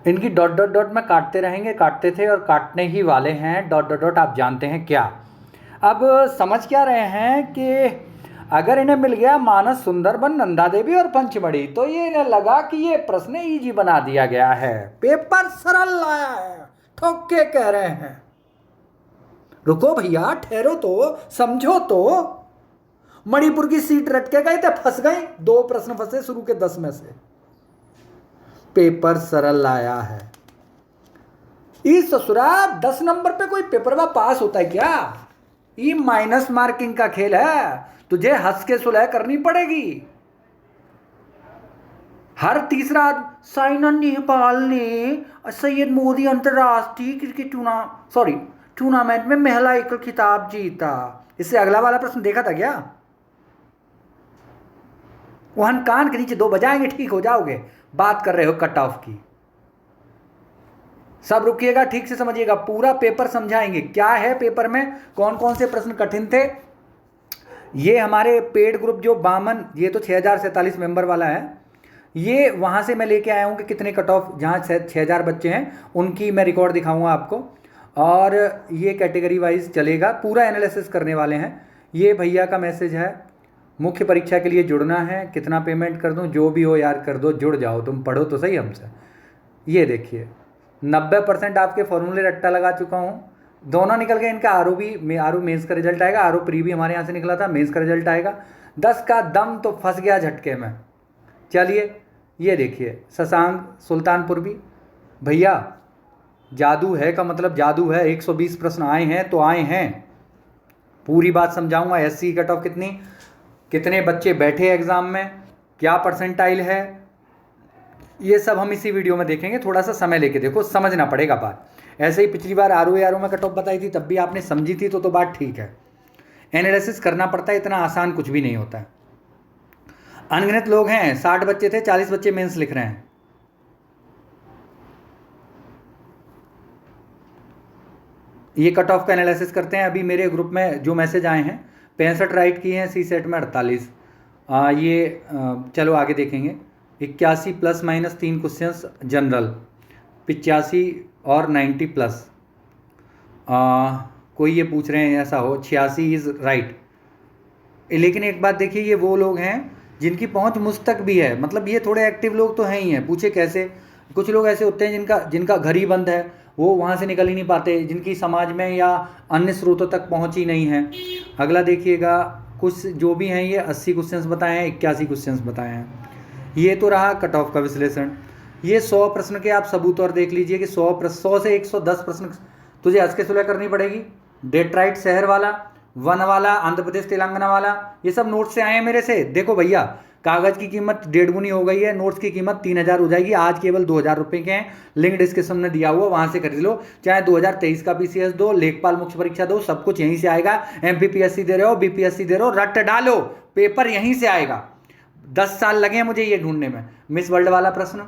इनकी dot dot dot में काटते रहेंगे, काटते थे और काटने ही वाले हैं। डॉट डॉट डॉट आप जानते हैं क्या। अब समझ क्या रहे हैं कि अगर इन्हें मिल गया मानस, सुंदरबन, नंदा देवी और पंचमढ़ी, तो ये इन्हें लगा कि ये प्रश्न इजी बना दिया गया है, पेपर सरल लाया है, ठोक के कह रहे हैं। रुको भैया, ठहरो तो, समझो तो। मणिपुर की सीट रट के गए थे, फंस गए, 2 प्रश्न फंसे शुरू के 10 में से। पेपर सरल लाया है। इस ससुरा 10 नंबर पे कोई पेपर पास होता है क्या? ये माइनस मार्किंग का खेल है, तुझे हंस के सुलह करनी पड़ेगी। हर तीसरा साइना नेहवाल ने सैयद मोदी अंतरराष्ट्रीय क्रिकेट टूर्नामेंट में महिला एकल खिताब जीता। इससे अगला वाला प्रश्न देखा था क्या? वहन कान के नीचे 2 बजाएंगे, ठीक हो जाओगे। बात कर रहे हो कट ऑफ की। सब रुकिएगा, ठीक से समझिएगा, पूरा पेपर समझाएंगे क्या है पेपर में, कौन कौन से प्रश्न कठिन थे। ये हमारे पेड ग्रुप जो 52, ये तो 6047 मेंबर वाला है, ये वहाँ से मैं लेके आया हूँ कि कितने कट ऑफ, जहाँ 6000 बच्चे हैं उनकी मैं रिकॉर्ड दिखाऊंगा आपको। और ये कैटेगरी वाइज चलेगा, पूरा एनालिसिस करने वाले हैं। ये भैया का मैसेज है, मुख्य परीक्षा के लिए जुड़ना है, कितना पेमेंट कर दूं? जो भी हो यार कर दो, जुड़ जाओ, तुम पढ़ो तो सही हमसे। ये देखिए 90% आपके फॉर्मूले रट्टा लगा चुका हूँ, दोनों निकल गए। इनका आरओ मेंस का रिजल्ट आएगा, आरओ प्री भी हमारे यहाँ से निकला था, मेंस का रिजल्ट आएगा। 10 का दम तो फंस गया झटके में। चलिए ये देखिए, शशांक सुल्तानपुर भी, भैया जादू है का मतलब जादू है। 120 प्रश्न आए हैं तो आए हैं, पूरी बात समझाऊंगा। एससी कट ऑफ कितनी, कितने बच्चे बैठे एग्जाम में, क्या परसेंटाइल है, ये सब हम इसी वीडियो में देखेंगे। थोड़ा सा समय लेके देखो, समझना पड़ेगा बात। ऐसे ही पिछली बार आरओ में कट ऑफ बताई थी, तब भी आपने समझी थी, तो बात ठीक है। एनालिसिस करना पड़ता है, इतना आसान कुछ भी नहीं होता है। अनगिनत लोग हैं, 60 बच्चे थे, 40 बच्चे मेंस लिख रहे हैं। ये कट ऑफ का एनालिसिस करते हैं। अभी मेरे ग्रुप में जो मैसेज आए हैं, 65 राइट किए हैं, सी सेट में 48। चलो आगे देखेंगे। 81 प्लस माइनस 3 क्वेश्चंस जनरल, 85 और 90 प्लस। कोई ये पूछ रहे हैं ऐसा हो, 86 इज राइट। लेकिन एक बात देखिए, ये वो लोग हैं जिनकी पहुंच मुझ तक भी है, मतलब ये थोड़े एक्टिव लोग तो हैं ही हैं। पूछे कैसे? कुछ लोग ऐसे होते हैं जिनका घर ही बंद है, वो वहाँ से निकल ही नहीं पाते, जिनकी समाज में या अन्य स्रोतों तक पहुँच ही नहीं है। अगला देखिएगा, कुछ जो भी हैं ये 80 क्वेश्चंस बताए हैं, 81 क्वेश्चंस बताए हैं। ये तो रहा कट ऑफ का विश्लेषण। ये 100 प्रश्न के आप सबूत और देख लीजिए कि 100 से 110 प्रश्न तुझे हंस के सुलह करनी पड़ेगी। डेट्राइट शहर वाला, वन वाला, आंध्र प्रदेश तेलंगाना वाला, ये सब नोट्स से आए हैं मेरे से। देखो भैया, कागज़ की कीमत 1.5 गुनी हो गई है, नोट्स की कीमत 3000 हो जाएगी। आज केवल 2000 रुपये के हैं, लिंक डिस्क्रिप्शन में दिया हुआ, वहाँ से खरीद लो। चाहे 2023 का पीसीएस दो, लेखपाल मुख्य परीक्षा दो, सब कुछ यहीं से आएगा। एमपीपीएससी दे रहे हो, बीपीएससी दे रहे हो, रट डालो, पेपर यहीं से आएगा। 10 साल लगे हैं मुझे ये ढूंढने में। मिस वर्ल्ड वाला प्रश्न,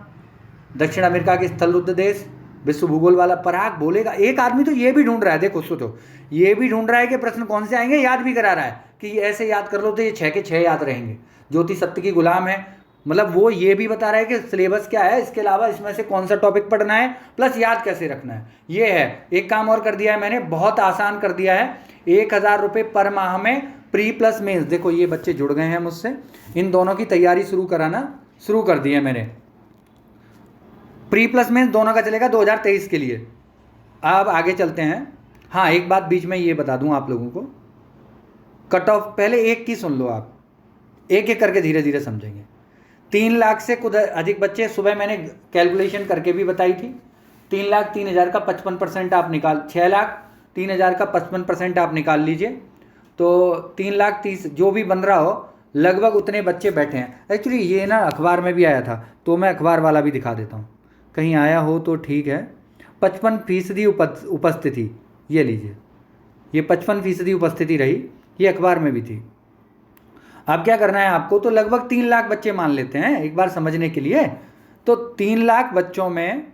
दक्षिण अमेरिका के स्थलरुद्ध देश, विश्व भूगोल वाला पराग बोलेगा। एक आदमी तो ये भी ढूंढ रहा है, देखो सोचो, ये भी ढूंढ रहा है कि प्रश्न कौन से आएंगे, याद भी करा रहा है कि ऐसे याद कर लो तो ये 6 के 6 याद रहेंगे। ज्योति सत्य की गुलाम है, मतलब वो ये भी बता रहा है कि सिलेबस क्या है, इसके अलावा इसमें से कौन सा टॉपिक पढ़ना है, प्लस याद कैसे रखना है। ये है। एक काम और कर दिया है मैंने, बहुत आसान कर दिया है। 1000 रुपये पर माह में प्री प्लस मेंस। देखो ये बच्चे जुड़ गए हैं मुझसे, इन दोनों की तैयारी शुरू कर दी है मैंने। प्री प्लस मेंस दोनों का चलेगा 2023 के लिए। अब आगे चलते हैं। हाँ, एक बात बीच में ये बता दूं आप लोगों को, कट ऑफ पहले एक की सुन लो, आप एक एक करके धीरे धीरे समझेंगे। 3 लाख से कुछ अधिक बच्चे, सुबह मैंने कैलकुलेशन करके भी बताई थी। 3,03,000 का 55% आप निकाल, 6,03,000 का 55% आप निकाल लीजिए, तो 3,30,000 जो भी बन रहा हो, लगभग उतने बच्चे बैठे हैं। एक्चुअली ये ना अखबार में भी आया था, तो मैं अखबार वाला भी दिखा देता हूँ, कहीं आया हो तो ठीक है। 55% उपस्थिति, ये लीजिए, ये 55% उपस्थिति रही, ये अखबार में भी थी। अब क्या करना है आपको, तो लगभग 3 लाख बच्चे मान लेते हैं एक बार समझने के लिए। तो 3 लाख बच्चों में,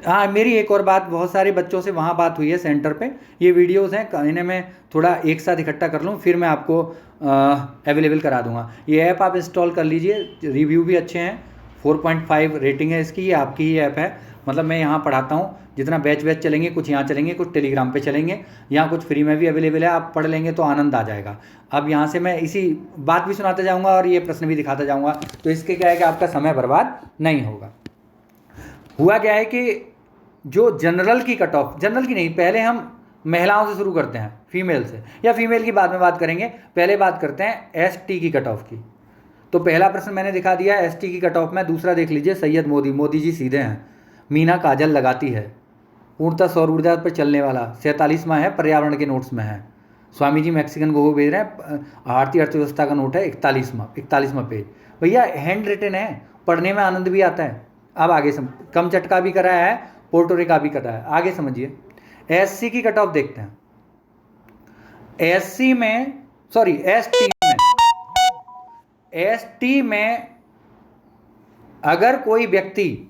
हाँ मेरी एक और बात, बहुत सारे बच्चों से वहाँ बात हुई है सेंटर पे, ये वीडियोस हैं, इन्हें मैं थोड़ा एक साथ इकट्ठा कर लूँ, फिर मैं आपको अवेलेबल करा दूँगा। ये ऐप आप इंस्टॉल कर लीजिए, रिव्यू भी अच्छे हैं, 4.5 रेटिंग है इसकी, ये आपकी ही ऐप है। मतलब मैं यहाँ पढ़ाता हूँ, जितना बैच चलेंगे, कुछ यहाँ चलेंगे, कुछ टेलीग्राम पे चलेंगे, यहाँ कुछ फ्री में भी अवेलेबल है, आप पढ़ लेंगे तो आनंद आ जाएगा। अब यहाँ से मैं इसी बात भी सुनाता जाऊँगा और ये प्रश्न भी दिखाता जाऊँगा, तो इसके क्या है कि आपका समय बर्बाद नहीं होगा। हुआ क्या है कि जो जनरल की कट ऑफ, जनरल की नहीं, पहले हम महिलाओं से शुरू करते हैं, फीमेल से, या फीमेल की बाद में बात करेंगे, पहले बात करते हैं एसटी की कट ऑफ की। तो पहला प्रश्न मैंने दिखा दिया एसटी की कट ऑफ में। दूसरा देख लीजिए, सैयद मोदी जी सीधे हैं, मीना काजल लगाती है, पूर्णतः सौर ऊर्जा पर चलने वाला 47वां है, पर्यावरण के नोट्स में है। स्वामी जी मैक्सिकन को भेज रहे हैं, भारतीय अर्थव्यवस्था का नोट है 41वां पेज। भैया हैंड रिटन है, पढ़ने में आनंद भी आता है। अब आगे कम चटका भी कराया है, पोर्टोरिका भी कटा है, आगे समझिए। एससी की कट ऑफ देखते हैं। एसटी में अगर कोई व्यक्ति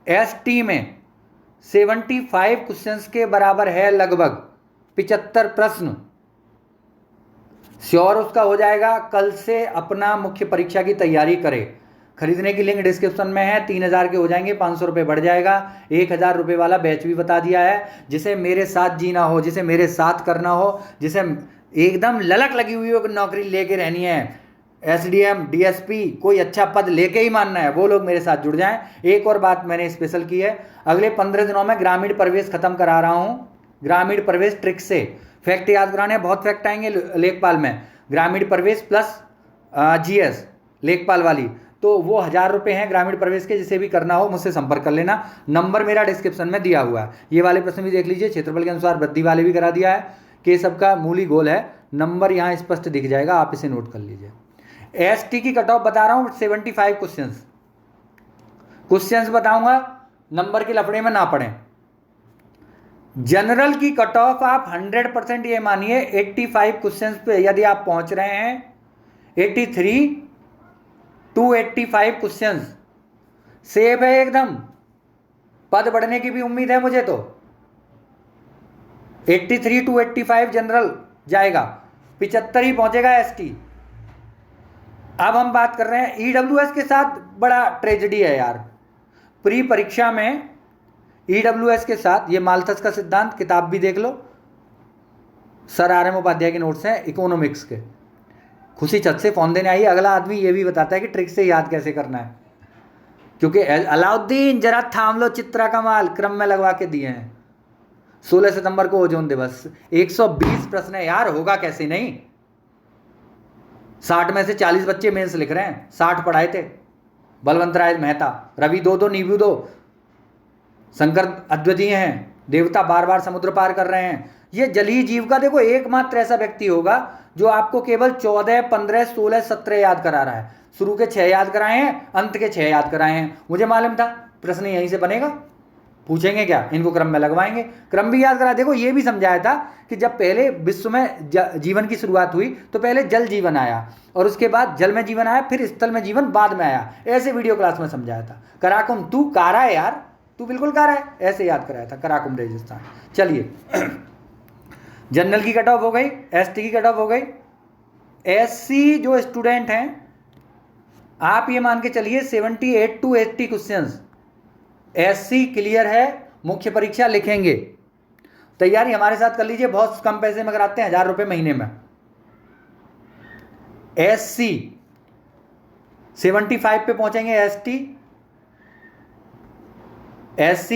एसटी में 75 क्वेश्चंस के बराबर है, लगभग 75 प्रश्न, श्योर उसका हो जाएगा। कल से अपना मुख्य परीक्षा की तैयारी करे। खरीदने की लिंक डिस्क्रिप्शन में है, 3000 के हो जाएंगे, 500 रुपये बढ़ जाएगा। 1000 रुपये वाला बैच भी बता दिया है। जिसे मेरे साथ जीना हो, जिसे मेरे साथ करना हो, जिसे एकदम ललक लगी हुई हो कि नौकरी लेके रहनी है, एसडीएम डीएसपी कोई अच्छा पद लेके ही मानना है, वो लोग मेरे साथ जुड़ जाएं। एक और बात मैंने स्पेशल की है, अगले 15 दिनों में ग्रामीण प्रवेश खत्म करा रहा हूँ। ग्रामीण प्रवेश ट्रिक से फैक्ट याद कराने हैं, बहुत फैक्ट आएंगे लेखपाल में। ग्रामीण प्रवेश प्लस जीएस लेखपाल वाली, तो वो 1000 रुपये हैं ग्रामीण प्रवेश के। जिसे भी करना हो मुझसे संपर्क कर लेना, नंबर मेरा डिस्क्रिप्शन में दिया हुआ है। ये वाले प्रश्न भी देख लीजिए, क्षेत्रफल के अनुसार वृद्धि वाले भी करा दिया है, कि सबका मूल ही गोल है। नंबर यहाँ स्पष्ट दिख जाएगा, आप इसे नोट कर लीजिए। एसटी की कट ऑफ बता रहा हूँ, 75 क्वेश्चंस बताऊंगा, नंबर के लफड़े में ना पड़े। जनरल की कट ऑफ आप 100% ये मानिए 85 क्वेश्चंस पे यदि आप पहुंच रहे हैं, 83 to 85 क्वेश्चंस सेफ है एकदम। पद बढ़ने की भी उम्मीद है मुझे, तो 83 to 85 जनरल जाएगा, 75 ही पहुंचेगा एसटी। अब हम बात कर रहे हैं ईडब्ल्यूएस के साथ, बड़ा ट्रेजेडी है यार। प्री परीक्षा में ईडब्ल्यूएस के साथ, ये माल्थस का सिद्धांत किताब भी देख लो, सर आर एम उपाध्याय के नोट्स हैं इकोनॉमिक्स के। खुशी छत से फोन देने आई, अगला आदमी ये भी बताता है कि ट्रिक से याद कैसे करना है, क्योंकि अलाउद्दीन जरा थाम लो चित्रा कमाल क्रम में लगवा के दिए हैं। 16 सितंबर को ओजोन दिवस, 120 प्रश्न है यार, होगा कैसे नहीं। 60 में से 40 बच्चे मेंस लिख रहे हैं, 60 पढ़ाए थे। बलवंत राय मेहता, रवि 2-2 नींबू 2, शंकर अद्वितीय हैं, देवता बार बार समुद्र पार कर रहे हैं। ये जलीय जीव का देखो एकमात्र ऐसा व्यक्ति होगा जो आपको केवल 14, 15, 16, 17 याद करा रहा है। शुरू के 6 याद कराए हैं, अंत के 6 याद कराए हैं। मुझे मालूम था प्रश्न यहीं से बनेगा, पूछेंगे क्या, इनको क्रम में लगवाएंगे। क्रम भी याद करा। देखो ये भी समझाया था कि जब पहले विश्व में जीवन की शुरुआत हुई तो पहले जल जीवन आया, और उसके बाद जल में जीवन आया, फिर स्थल में जीवन बाद में आया। ऐसे वीडियो क्लास में समझाया था। कराकुम, तू कारा है यार, तू बिल्कुल कारा है, ऐसे याद कराया था, कराकुम रेगिस्तान। चलिए जनरल की कट ऑफ हो गई, एसटी की कट ऑफ हो गई। एससी जो स्टूडेंट हैं, आप ये मान के चलिए 78 to 80 क्वेश्चंस एससी क्लियर है, मुख्य परीक्षा लिखेंगे। तैयारी हमारे साथ कर लीजिए, बहुत कम पैसे में कराते हैं, 1000 रुपये महीने में। एससी 75 पे पहुंचेंगे, SC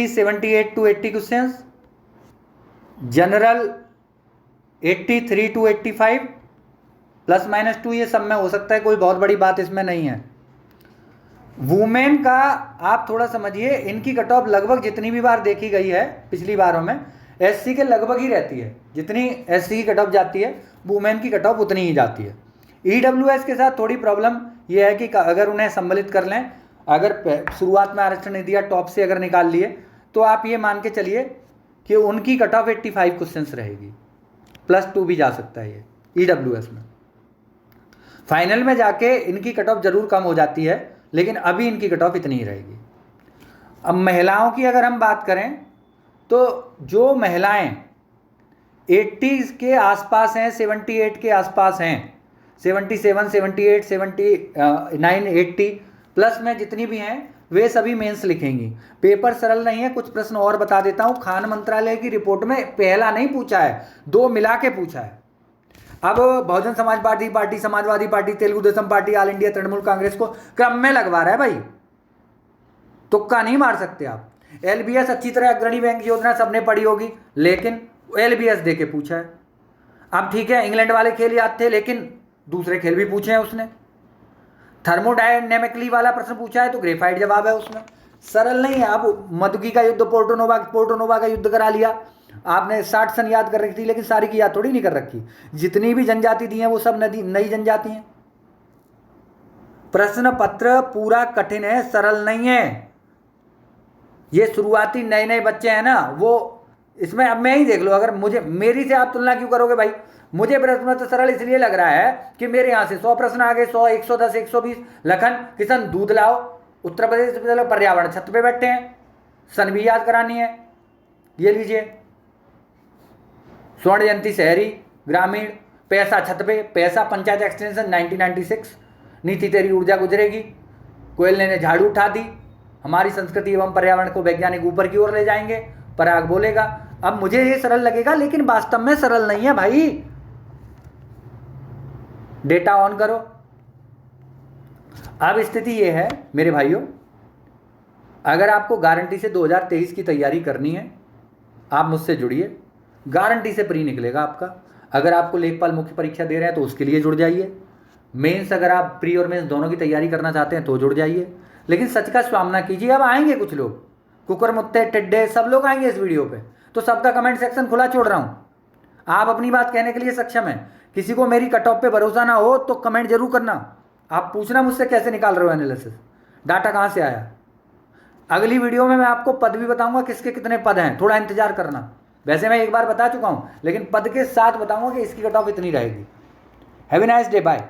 78 to 80 questions, general 83 to 85, +-2 ये सब में हो सकता है, कोई बहुत बड़ी बात इसमें नहीं है। वुमेन का आप थोड़ा समझिए, इनकी कट ऑफ लगभग जितनी भी बार देखी गई है पिछली बारों में, एससी के लगभग ही रहती है। जितनी एससी की कट ऑफ जाती है, वुमेन की कट ऑफ उतनी ही जाती है। ईडब्ल्यूएस के साथ थोड़ी प्रॉब्लम यह है कि अगर उन्हें सम्मिलित कर लें, अगर शुरुआत में आरक्षण नहीं दिया, टॉप से अगर निकाल लिए, तो आप ये मान के चलिए कि उनकी कट ऑफ 85 क्वेश्चंस रहेगी, +2 भी जा सकता है ये ईडब्ल्यूएस में। फाइनल में जाके इनकी कट ऑफ जरूर कम हो जाती है, लेकिन अभी इनकी कट ऑफ इतनी ही रहेगी। अब महिलाओं की अगर हम बात करें, तो जो महिलाएं 80 के आसपास हैं, 78 के आसपास हैं, 77, 78, 79, 80, प्लस में जितनी भी हैं वे सभी मेंस लिखेंगी। पेपर सरल नहीं है, कुछ प्रश्न और बता देता हूं। खान मंत्रालय की रिपोर्ट में पहला नहीं पूछा है, 2 मिला के पूछा है। अब Bahujan Samaj party, Samajwadi party, Telugu Desam party, all India Trinamool Congress को क्रम में लगवा रहा है भाई, तुक्का नहीं मार सकते आप। एलबीएस अच्छी तरह अग्रणी बैंक योजना सबने पढ़ी होगी, लेकिन एलबीएस दे के पूछा है। अब ठीक है, इंग्लैंड वाले खेल याद थे, लेकिन दूसरे खेल भी पूछे हैं उसने। थर्मोडायनेमिकली वाला प्रश्न पूछा है तो ग्रेफाइट जवाब है उसमें। सरल नहीं है। अब मधुकी का युद्ध, पोर्टोनोवा का युद्ध करा लिया आपने, 60 सन याद कर रखी थी, लेकिन सारी की याद थोड़ी नहीं कर रखी। जितनी भी जनजाति दी हैं वो सब नई जनजाति हैं। प्रश्न पत्र पूरा कठिन है, सरल नहीं है। ये शुरुआती नए बच्चे हैं ना, वो इसमें अब मैं ही देख लो, अगर मुझे मेरी से आप तुलना क्यों करोगे भाई। मुझे प्रश्न तो सरल इसलिए लग रहा है कि मेरे यहां से 100 प्रश्न आ गए, 100, 110, 120। लखन किशन दूध लाओ, उत्तर प्रदेश पर्यावरण छत पे बैठे हैं, सन भी याद करानी है। ये लीजिए, स्वर्ण जयंती शहरी ग्रामीण, पैसा छत पे, पैसा पंचायत एक्सटेंशन 1996, नीति तेरी ऊर्जा गुजरेगी, कोयले ने झाड़ू उठा दी, हमारी संस्कृति एवं पर्यावरण को वैज्ञानिक ऊपर की ओर ले जाएंगे, पराग बोलेगा। अब मुझे ये सरल लगेगा, लेकिन वास्तव में सरल नहीं है भाई। डेटा ऑन करो। अब स्थिति ये है मेरे भाइयों, अगर आपको गारंटी से 2023 की तैयारी करनी है, आप मुझसे जुड़िए, गारंटी से प्री निकलेगा आपका। अगर आपको लेखपाल मुख्य परीक्षा दे रहे हैं तो उसके लिए जुड़ जाइए। मेंस अगर आप प्री और मेंस दोनों की तैयारी करना चाहते हैं तो जुड़ जाइए, लेकिन सच का सामना कीजिए। अब आएंगे कुछ लोग, कुकर मुत्ते टिड्डे सब लोग आएंगे इस वीडियो पे, तो सबका कमेंट सेक्शन खुला छोड़ रहा हूं। आप अपनी बात कहने के लिए सक्षम हैं। किसी को मेरी कट ऑफ पे भरोसा ना हो तो कमेंट जरूर करना। आप पूछना मुझसे कैसे निकाल रहे हो एनालिसिस, डाटा कहां से आया। अगली वीडियो में मैं आपको पद भी बताऊंगा, किसके कितने पद हैं, थोड़ा इंतजार करना। वैसे मैं एक बार बता चुका हूं, लेकिन पद के साथ बताऊंगा कि इसकी कट ऑफ इतनी रहेगी। Have a nice day, bye.